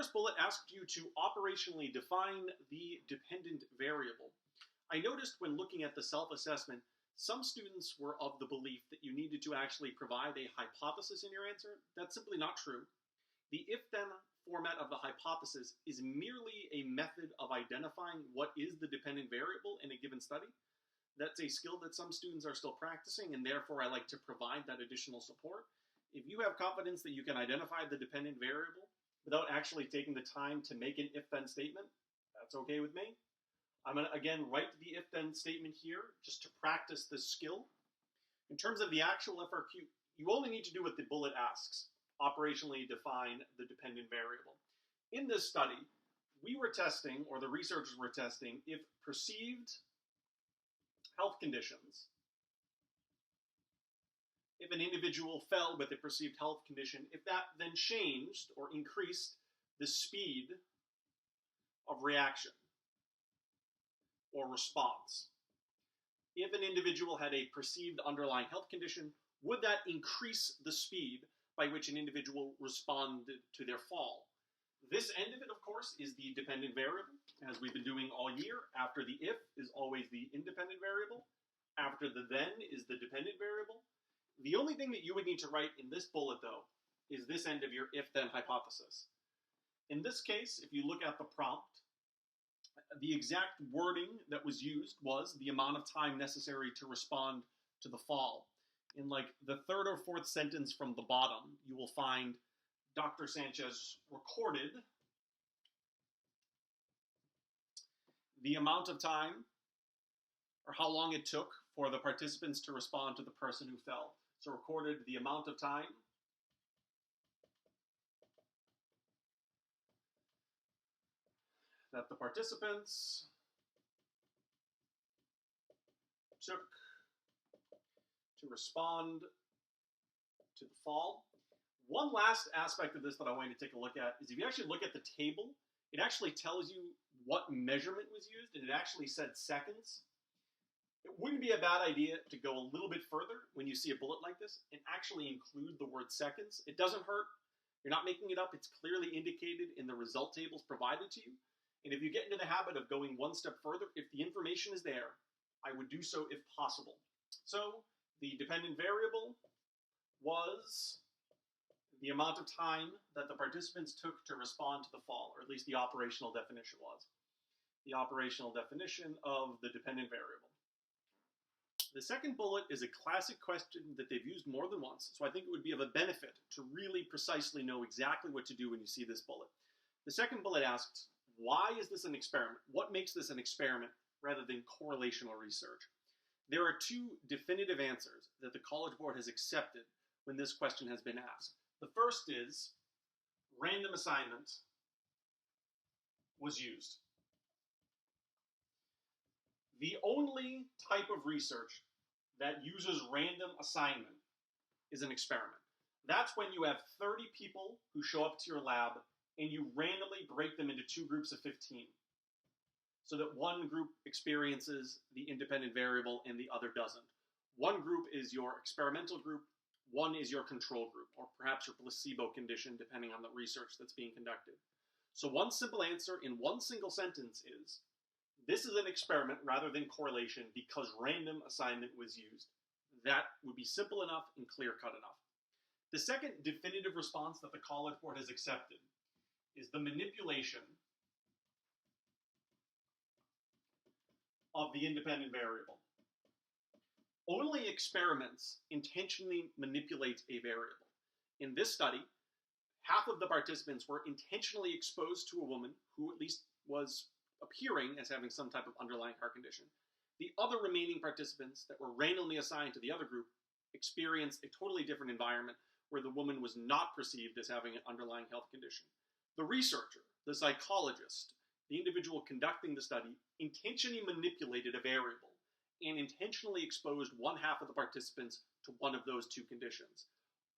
first bullet asked you to operationally define the dependent variable. I noticed when looking at the self-assessment, some students were of the belief that you needed to actually provide a hypothesis in your answer. That's simply not true. The if-then format of the hypothesis is merely a method of identifying what is the dependent variable in a given study. That's a skill that some students are still practicing, and therefore I like to provide that additional support. If you have confidence that you can identify the dependent variable without actually taking the time to make an if-then statement, that's okay with me. I'm going to, again, write the if-then statement here just to practice this skill. In terms of the actual FRQ, you only need to do what the bullet asks, operationally define the dependent variable. In this study, we were testing, or the researchers were testing, if perceived health conditions, if an individual fell with a perceived health condition, if that then changed or increased the speed of reaction or response. If an individual had a perceived underlying health condition, would that increase the speed by which an individual responded to their fall? This end of it, of course, is the dependent variable, as we've been doing all year. After the if is always the independent variable. After the then is the dependent variable. The only thing that you would need to write in this bullet, though, is this end of your if-then hypothesis. In this case, if you look at the prompt, the exact wording that was used was the amount of time necessary to respond to the fall. In like the third or fourth sentence from the bottom, you will find Dr. Sanchez recorded the amount of time or how long it took for the participants to respond to the person who fell. So recorded the amount of time that the participants took to respond to the fall. One last aspect of this that I want you to take a look at is if you actually look at the table, it actually tells you what measurement was used, and it actually said seconds. It wouldn't be a bad idea to go a little bit further when you see a bullet like this and actually include the word seconds. It doesn't hurt. You're not making it up. It's clearly indicated in the result tables provided to you. And if you get into the habit of going one step further, if the information is there, I would do so if possible. So the dependent variable was the amount of time that the participants took to respond to the fall, or at least the operational definition was. The operational definition of the dependent variable. The second bullet is a classic question that they've used more than once, so I think it would be of a benefit to really precisely know exactly what to do when you see this bullet. The second bullet asks, why is this an experiment? What makes this an experiment rather than correlational research? There are two definitive answers that the College Board has accepted when this question has been asked. The first is random assignment was used. The only type of research that uses random assignment is an experiment. That's when you have 30 people who show up to your lab and you randomly break them into two groups of 15 so that one group experiences the independent variable and the other doesn't. One group is your experimental group, one is your control group, or perhaps your placebo condition, depending on the research that's being conducted. So one simple answer in one single sentence is, this is an experiment rather than correlation because random assignment was used. That would be simple enough and clear-cut enough. The second definitive response that the College Board has accepted is the manipulation of the independent variable. Only experiments intentionally manipulate a variable. In this study, half of the participants were intentionally exposed to a woman who at least was appearing as having some type of underlying heart condition. The other remaining participants that were randomly assigned to the other group experienced a totally different environment where the woman was not perceived as having an underlying health condition. The researcher, the psychologist, the individual conducting the study intentionally manipulated a variable and intentionally exposed one half of the participants to one of those two conditions.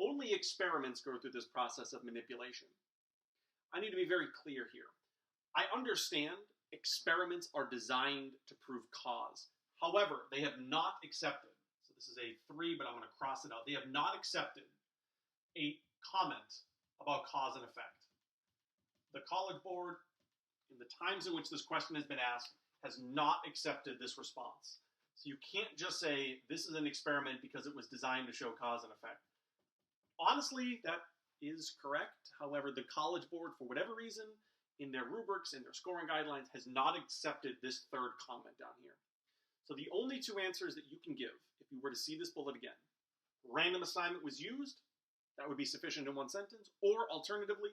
Only experiments go through this process of manipulation. I need to be very clear here. I understand experiments are designed to prove cause. However, they have not accepted, so this is a 3, but I'm going to cross it out. They have not accepted a comment about cause and effect. the College Board, in the times in which this question has been asked, has not accepted this response. So you can't just say this is an experiment because it was designed to show cause and effect. Honestly, that is correct. However, the College Board, for whatever reason, in their rubrics, in their scoring guidelines, has not accepted this third comment down here. So the only two answers that you can give, if you were to see this bullet again, random assignment was used, that would be sufficient in one sentence, or alternatively,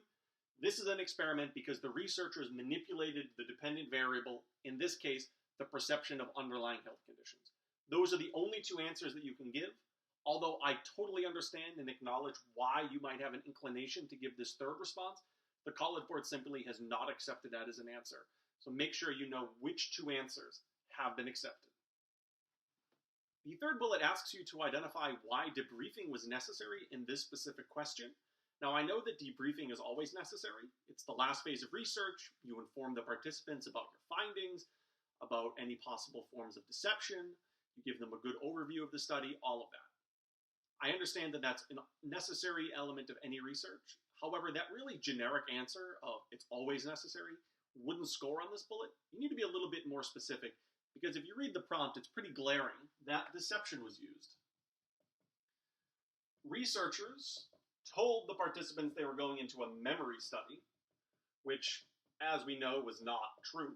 this is an experiment because the researchers manipulated the dependent variable, in this case, the perception of underlying health conditions. Those are the only two answers that you can give, although I totally understand and acknowledge why you might have an inclination to give this third response. The College Board simply has not accepted that as an answer. So make sure you know which two answers have been accepted. The third bullet asks you to identify why debriefing was necessary in this specific question. Now, I know that debriefing is always necessary. It's the last phase of research. You inform the participants about your findings, about any possible forms of deception. You give them a good overview of the study, all of that. I understand that that's a necessary element of any research. However, that really generic answer of it's always necessary wouldn't score on this bullet. You need to be a little bit more specific, because if you read the prompt, it's pretty glaring that deception was used. Researchers told the participants they were going into a memory study, which, as we know, was not true.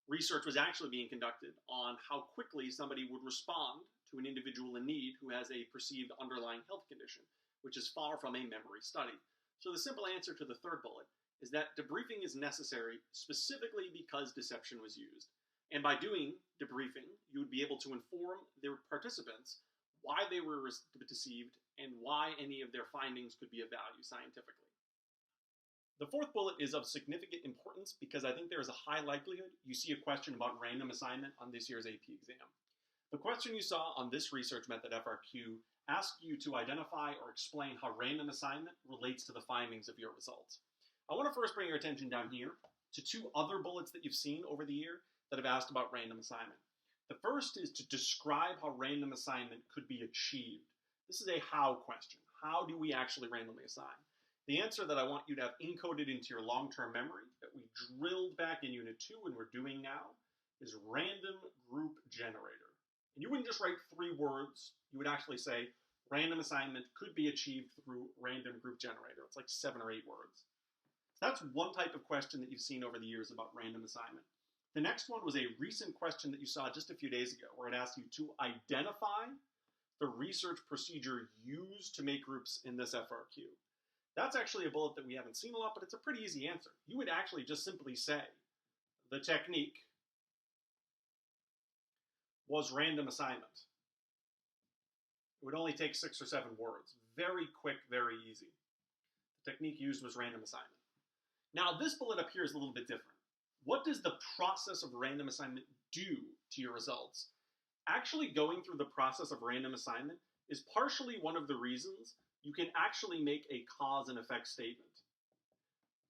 Research was actually being conducted on how quickly somebody would respond to an individual in need who has a perceived underlying health condition, which is far from a memory study. So the simple answer to the third bullet is that debriefing is necessary specifically because deception was used. And by doing debriefing, you would be able to inform their participants why they were deceived and why any of their findings could be of value scientifically. The fourth bullet is of significant importance because I think there is a high likelihood you see a question about random assignment on this year's AP exam. The question you saw on this research method FRQ asked you to identify or explain how random assignment relates to the findings of your results. I want to first bring your attention down here to two other bullets that you've seen over the year that have asked about random assignment. The first is to describe how random assignment could be achieved. This is a how question. How do we actually randomly assign? The answer that I want you to have encoded into your long-term memory that we drilled back in Unit 2 and we're doing now is random group generator. And you wouldn't just write 3 words. You would actually say random assignment could be achieved through random group generator. It's like 7 or 8 words. So that's one type of question that you've seen over the years about random assignment. The next one was a recent question that you saw just a few days ago where it asked you to identify the research procedure used to make groups in this FRQ. That's actually a bullet that we haven't seen a lot, but it's a pretty easy answer. You would actually just simply say the technique was random assignment. It would only take 6 or 7 words. Very quick, very easy. The technique used was random assignment. Now, this bullet up here is a little bit different. What does the process of random assignment do to your results? Actually going through the process of random assignment is partially one of the reasons you can actually make a cause and effect statement.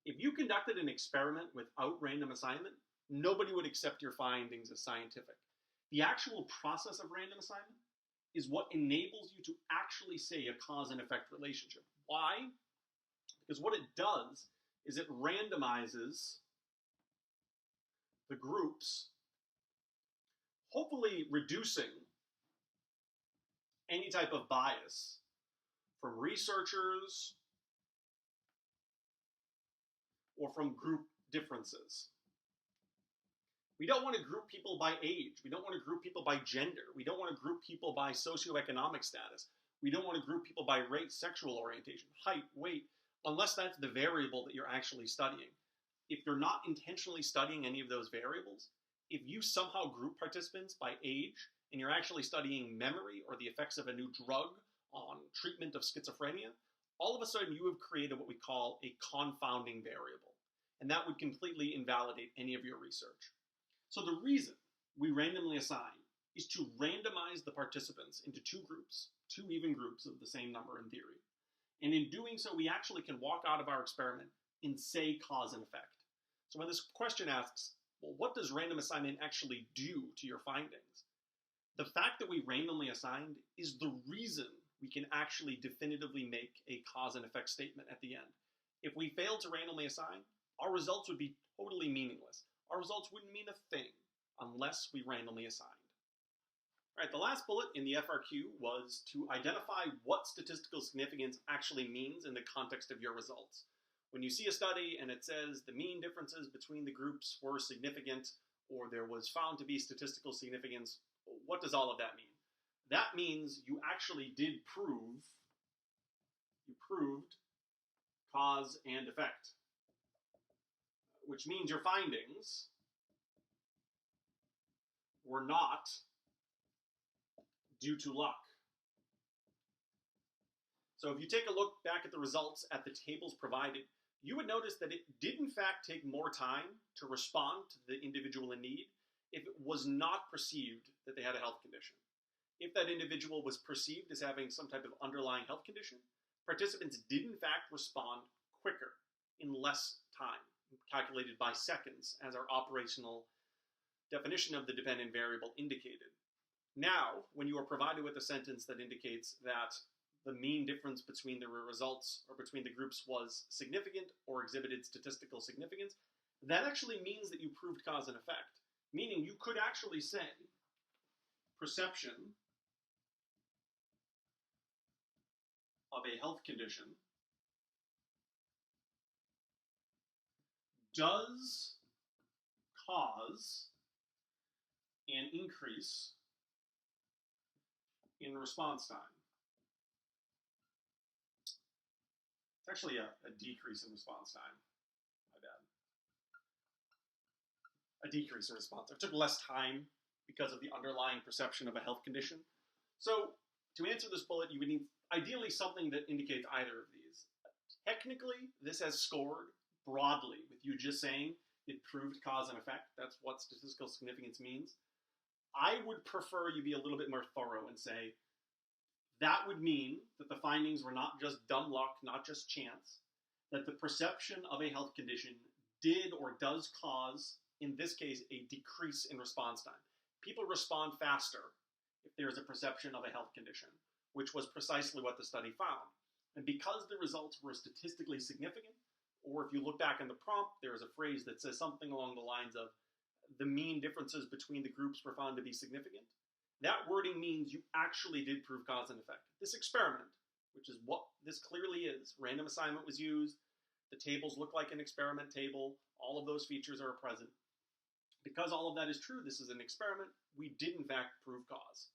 If you conducted an experiment without random assignment, nobody would accept your findings as scientific. The actual process of random assignment is what enables you to actually say a cause and effect relationship. Why? Because what it does is it randomizes the groups, hopefully reducing any type of bias from researchers or from group differences. We don't want to group people by age. We don't want to group people by gender. We don't want to group people by socioeconomic status. We don't want to group people by race, sexual orientation, height, weight, unless that's the variable that you're actually studying. If you're not intentionally studying any of those variables, if you somehow group participants by age and you're actually studying memory or the effects of a new drug on treatment of schizophrenia, all of a sudden you have created what we call a confounding variable. And that would completely invalidate any of your research. So the reason we randomly assign is to randomize the participants into 2 groups, 2 even groups of the same number in theory. And in doing so, we actually can walk out of our experiment and say cause and effect. So when this question asks, well, what does random assignment actually do to your findings? The fact that we randomly assigned is the reason we can actually definitively make a cause and effect statement at the end. If we fail to randomly assign, our results would be totally meaningless. Our results wouldn't mean a thing unless we randomly assigned. All right, the last bullet in the FRQ was to identify what statistical significance actually means in the context of your results. When you see a study and it says the mean differences between the groups were significant, or there was found to be statistical significance, what does all of that mean? That means you actually did prove, you proved cause and effect, which means your findings were not due to luck. So if you take a look back at the results at the tables provided, you would notice that it did in fact take more time to respond to the individual in need if it was not perceived that they had a health condition. If that individual was perceived as having some type of underlying health condition, participants did in fact respond quicker in less time, calculated by seconds, as our operational definition of the dependent variable indicated. Now, when you are provided with a sentence that indicates that the mean difference between the results or between the groups was significant or exhibited statistical significance, that actually means that you proved cause and effect. Meaning you could actually say perception of a health condition does cause an increase in response time. It's actually a decrease in response time. My bad. A decrease in response time. It took less time because of the underlying perception of a health condition. So to answer this bullet, you would need ideally something that indicates either of these. Technically, this has scored broadly with you just saying it proved cause and effect. That's what statistical significance means. I would prefer you be a little bit more thorough and say, that would mean that the findings were not just dumb luck, not just chance, that the perception of a health condition did or does cause, in this case, a decrease in response time. People respond faster if there is a perception of a health condition, which was precisely what the study found. And because the results were statistically significant, or if you look back in the prompt, there is a phrase that says something along the lines of, the mean differences between the groups were found to be significant, that wording means you actually did prove cause and effect. This experiment, which is what this clearly is, random assignment was used, the tables look like an experiment table, all of those features are present. Because all of that is true, this is an experiment, we did in fact prove cause.